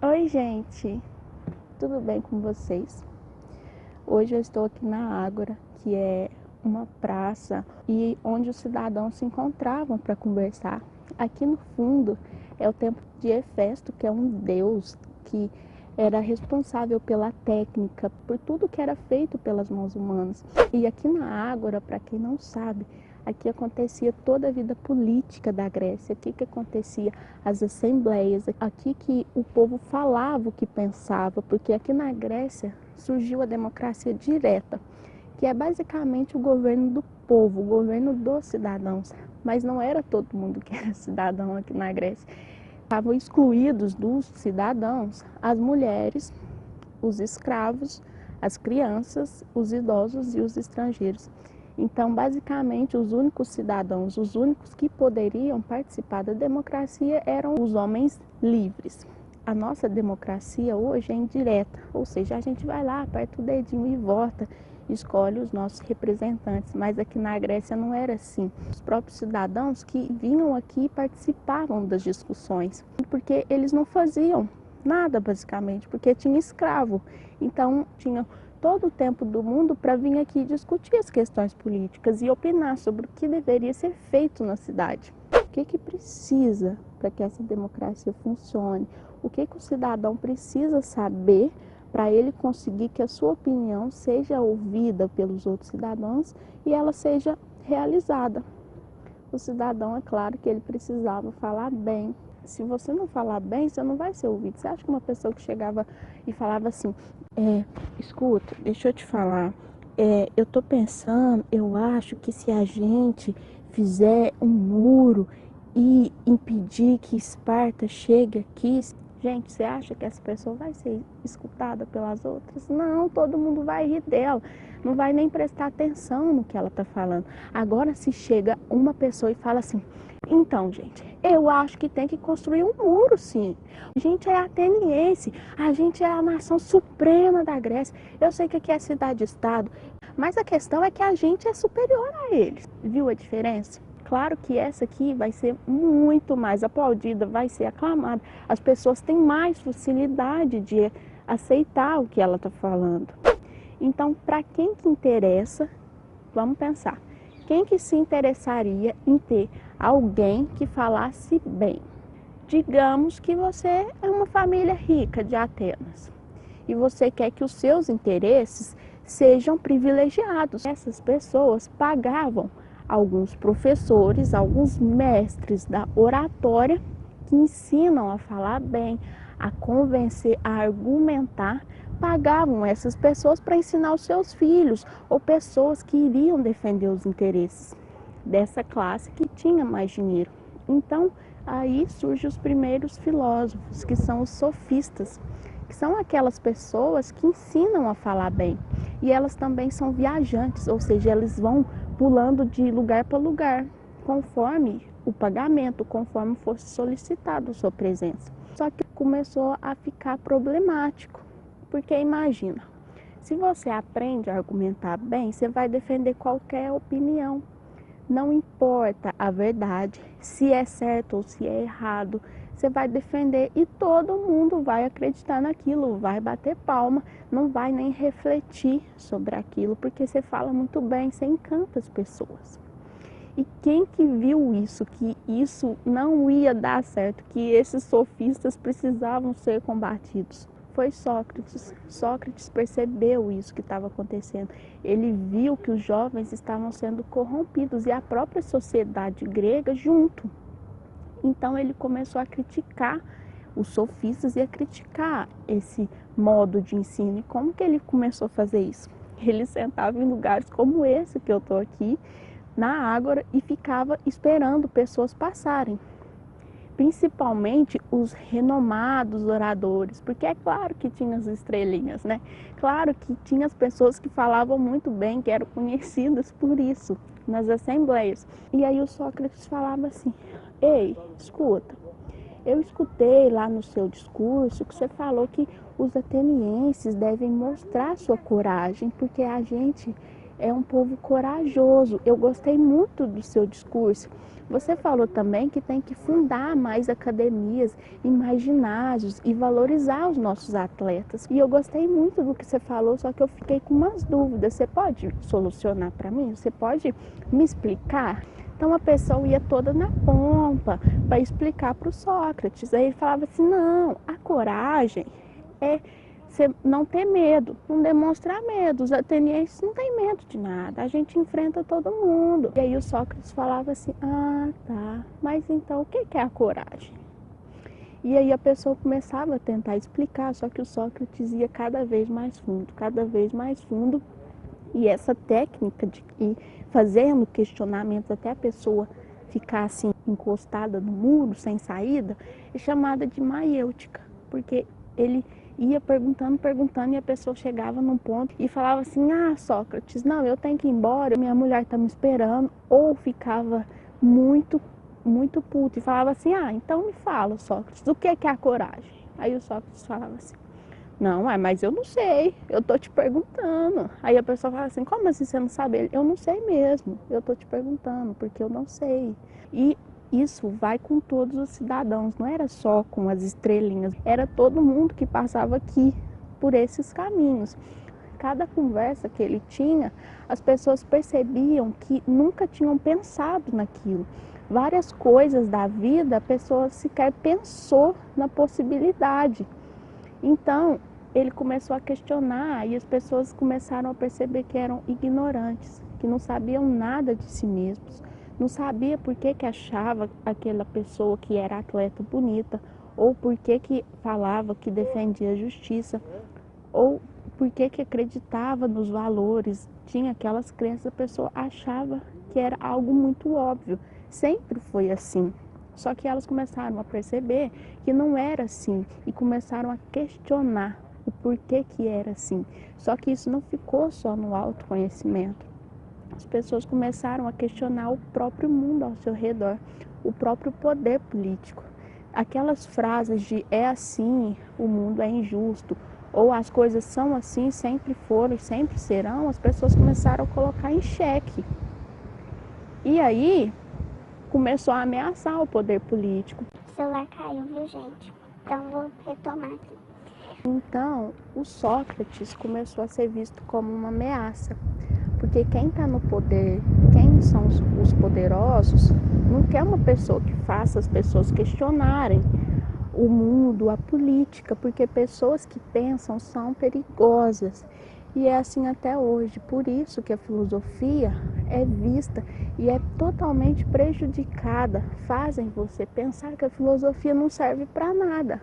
Oi, gente, tudo bem com vocês? Hoje eu estou aqui na Ágora, que é uma praça e onde os cidadãos se encontravam para conversar. Aqui no fundo é o templo de Hefesto, que é um deus que era responsável pela técnica, por tudo que era feito pelas mãos humanas. E aqui na Ágora, para quem não sabe, aqui acontecia toda a vida política da Grécia, aqui que acontecia as assembleias, aqui que o povo falava o que pensava, porque aqui na Grécia surgiu a democracia direta, que é basicamente o governo do povo, o governo dos cidadãos. Mas não era todo mundo que era cidadão aqui na Grécia. Estavam excluídos dos cidadãos as mulheres, os escravos, as crianças, os idosos e os estrangeiros. Então, basicamente, os únicos cidadãos, os únicos que poderiam participar da democracia eram os homens livres. A nossa democracia hoje é indireta, ou seja, a gente vai lá, aperta o dedinho e vota, escolhe os nossos representantes, mas aqui na Grécia não era assim. Os próprios cidadãos que vinham aqui participavam das discussões, porque eles não faziam nada basicamente, porque tinha escravo, então tinha todo o tempo do mundo para vir aqui discutir as questões políticas e opinar sobre o que deveria ser feito na cidade. O que precisa para que essa democracia funcione? O que o cidadão precisa saber para ele conseguir que a sua opinião seja ouvida pelos outros cidadãos e ela seja realizada? O cidadão, é claro que ele precisava falar bem. Se você não falar bem, você não vai ser ouvido. Você acha que uma pessoa que chegava e falava assim, escuta, deixa eu te falar, eu tô pensando, eu acho que se a gente fizer um muro e impedir que Esparta chegue aqui, gente, você acha que essa pessoa vai ser escutada pelas outras? Não, todo mundo vai rir dela, não vai nem prestar atenção no que ela está falando. Agora, se chega uma pessoa e fala assim, então, gente, eu acho que tem que construir um muro, sim. A gente é ateniense, a gente é a nação suprema da Grécia. Eu sei que aqui é cidade-estado, mas a questão é que a gente é superior a eles. Viu a diferença? Claro que essa aqui vai ser muito mais aplaudida, vai ser aclamada. As pessoas têm mais facilidade de aceitar o que ela está falando. Então, para quem que interessa, vamos pensar, quem que se interessaria em ter alguém que falasse bem? Digamos que você é uma família rica de Atenas e você quer que os seus interesses sejam privilegiados. Essas pessoas pagavam alguns professores, alguns mestres da oratória que ensinam a falar bem, a convencer, a argumentar, pagavam essas pessoas para ensinar os seus filhos ou pessoas que iriam defender os interesses dessa classe que tinha mais dinheiro. Então, aí surgem os primeiros filósofos, que são os sofistas, que são aquelas pessoas que ensinam a falar bem. E elas também são viajantes, ou seja, eles vão pulando de lugar para lugar, conforme o pagamento, conforme fosse solicitado a sua presença. Só que começou a ficar problemático, porque imagina, se você aprende a argumentar bem, você vai defender qualquer opinião. Não importa a verdade, se é certo ou se é errado, você vai defender e todo mundo vai acreditar naquilo, vai bater palma, não vai nem refletir sobre aquilo, porque você fala muito bem, você encanta as pessoas. E quem que viu isso, que isso não ia dar certo, que esses sofistas precisavam ser combatidos? Foi Sócrates. Sócrates percebeu isso que estava acontecendo. Ele viu que os jovens estavam sendo corrompidos e a própria sociedade grega junto. Então ele começou a criticar os sofistas e a criticar esse modo de ensino. E como que ele começou a fazer isso? Ele sentava em lugares como esse que eu estou aqui, na Ágora, e ficava esperando pessoas passarem. Principalmente os renomados oradores, porque é claro que tinha as estrelinhas, né? Claro que tinha as pessoas que falavam muito bem, que eram conhecidas por isso, nas assembleias. E aí o Sócrates falava assim, ei, escuta, eu escutei lá no seu discurso que você falou que os atenienses devem mostrar sua coragem, porque a gente é um povo corajoso. Eu gostei muito do seu discurso. Você falou também que tem que fundar mais academias e mais ginásios e valorizar os nossos atletas. E eu gostei muito do que você falou, só que eu fiquei com umas dúvidas. Você pode solucionar para mim? Você pode me explicar? Então a pessoa ia toda na pompa para explicar para o Sócrates. Aí ele falava assim: não, a coragem é você não ter medo, não demonstrar medo. Os atenienses não têm medo de nada, a gente enfrenta todo mundo. E aí o Sócrates falava assim: ah, tá, mas então o que é a coragem? E aí a pessoa começava a tentar explicar, só que o Sócrates ia cada vez mais fundo. E essa técnica de ir fazendo questionamentos até a pessoa ficar assim encostada no muro, sem saída, é chamada de maiêutica, porque ele ia perguntando e a pessoa chegava num ponto e falava assim: ah, Sócrates, não, eu tenho que ir embora, minha mulher está me esperando, ou ficava muito puto e falava assim: ah, então me fala, Sócrates, o que é a coragem? Aí o Sócrates falava assim: não, mas eu não sei, eu tô te perguntando. Aí a pessoa fala assim: como assim você não sabe? Eu não sei mesmo, eu tô te perguntando, porque eu não sei. E isso vai com todos os cidadãos, não era só com as estrelinhas, era todo mundo que passava aqui por esses caminhos. Cada conversa que ele tinha, as pessoas percebiam que nunca tinham pensado naquilo. Várias coisas da vida, a pessoa sequer pensou na possibilidade. Então, ele começou a questionar e as pessoas começaram a perceber que eram ignorantes, que não sabiam nada de si mesmos, não sabia por que achava aquela pessoa que era atleta bonita, ou por que falava que defendia a justiça, ou por que acreditava nos valores, tinha aquelas crenças, a pessoa achava que era algo muito óbvio. Sempre foi assim. Só que elas começaram a perceber que não era assim e começaram a questionar o porquê que era assim. Só que isso não ficou só no autoconhecimento. As pessoas começaram a questionar o próprio mundo ao seu redor, o próprio poder político. Aquelas frases de é assim, o mundo é injusto, ou as coisas são assim, sempre foram e sempre serão, as pessoas começaram a colocar em xeque. E aí começou a ameaçar o poder político. O celular caiu, viu, gente? Então vou retomar aqui. Então, o Sócrates começou a ser visto como uma ameaça, porque quem está no poder, quem são os poderosos, não quer uma pessoa que faça as pessoas questionarem o mundo, a política, porque pessoas que pensam são perigosas. E é assim até hoje. Por isso que a filosofia é vista e é totalmente prejudicada. Fazem você pensar que a filosofia não serve para nada.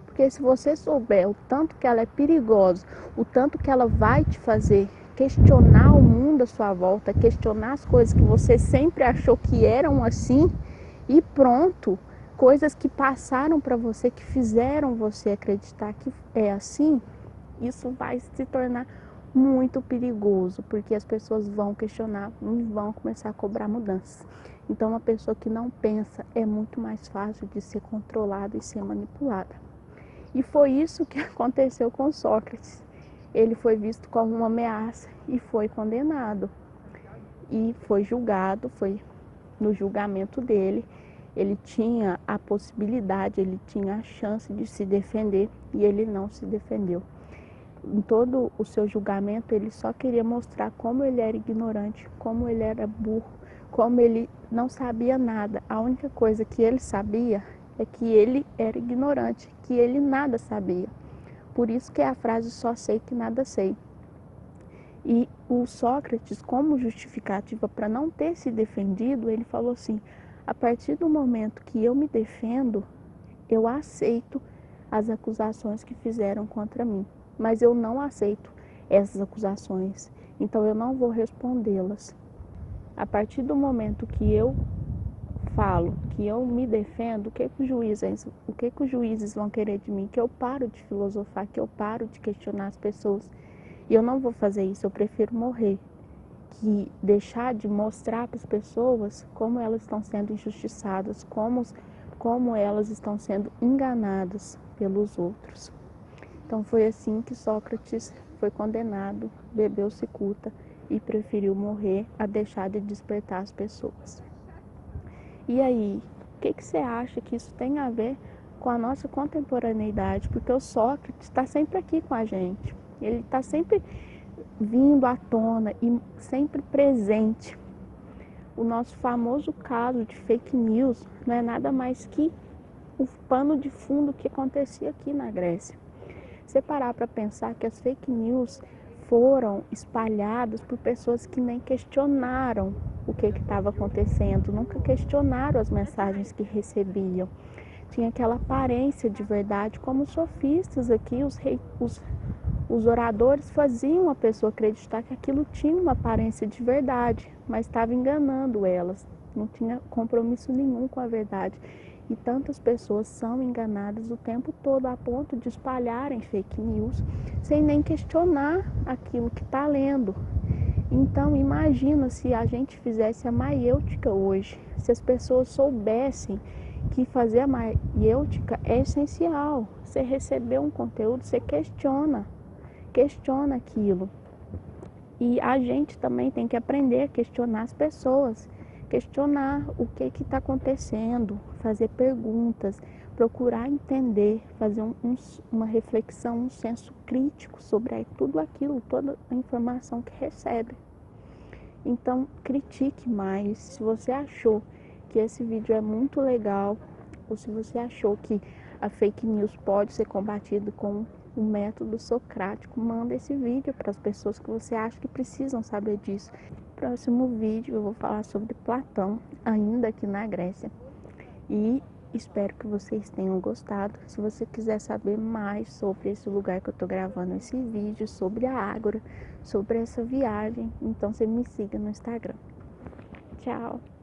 Porque se você souber o tanto que ela é perigosa, o tanto que ela vai te fazer questionar o mundo à sua volta, questionar as coisas que você sempre achou que eram assim, e pronto, coisas que passaram para você, que fizeram você acreditar que é assim, isso vai se tornar muito perigoso, porque as pessoas vão questionar e vão começar a cobrar mudanças. Então, uma pessoa que não pensa é muito mais fácil de ser controlada e ser manipulada. E foi isso que aconteceu com Sócrates. Ele foi visto como uma ameaça e foi condenado. E foi julgado, foi no julgamento dele. Ele tinha a possibilidade, ele tinha a chance de se defender e ele não se defendeu. Em todo o seu julgamento, ele só queria mostrar como ele era ignorante, como ele era burro, como ele não sabia nada. A única coisa que ele sabia é que ele era ignorante, que ele nada sabia. Por isso que é a frase só sei que nada sei. E o Sócrates, como justificativa para não ter se defendido, ele falou assim: a partir do momento que eu me defendo, eu aceito as acusações que fizeram contra mim, mas eu não aceito essas acusações, então eu não vou respondê-las. A partir do momento que eu falo, que eu me defendo, o que os juízes vão querer de mim? Que eu paro de filosofar, que eu paro de questionar as pessoas. E eu não vou fazer isso, eu prefiro morrer, que deixar de mostrar para as pessoas como elas estão sendo injustiçadas, como elas estão sendo enganadas pelos outros. Então foi assim que Sócrates foi condenado, bebeu cicuta e preferiu morrer a deixar de despertar as pessoas. E aí, o que você acha que isso tem a ver com a nossa contemporaneidade? Porque o Sócrates está sempre aqui com a gente, ele está sempre vindo à tona e sempre presente. O nosso famoso caso de fake news não é nada mais que o pano de fundo que acontecia aqui na Grécia. Se parar para pensar que as fake news foram espalhadas por pessoas que nem questionaram o que estava acontecendo, nunca questionaram as mensagens que recebiam. Tinha aquela aparência de verdade, como os sofistas aqui, os oradores faziam a pessoa acreditar que aquilo tinha uma aparência de verdade, mas estava enganando elas, não tinha compromisso nenhum com a verdade. E tantas pessoas são enganadas o tempo todo a ponto de espalharem fake news sem nem questionar aquilo que está lendo. Então imagina se a gente fizesse a maiêutica hoje, se as pessoas soubessem que fazer a maiêutica é essencial. Você recebeu um conteúdo, você questiona aquilo. E a gente também tem que aprender a questionar as pessoas, questionar o que está acontecendo, fazer perguntas, procurar entender, fazer uma reflexão, um senso crítico sobre tudo aquilo, toda a informação que recebe. Então, critique mais. Se você achou que esse vídeo é muito legal, ou se você achou que a fake news pode ser combatida com o método socrático, manda esse vídeo para as pessoas que você acha que precisam saber disso. No próximo vídeo eu vou falar sobre Platão, ainda aqui na Grécia. E espero que vocês tenham gostado. Se você quiser saber mais sobre esse lugar que eu estou gravando esse vídeo, sobre a Ágora, sobre essa viagem, então você me siga no Instagram. Tchau!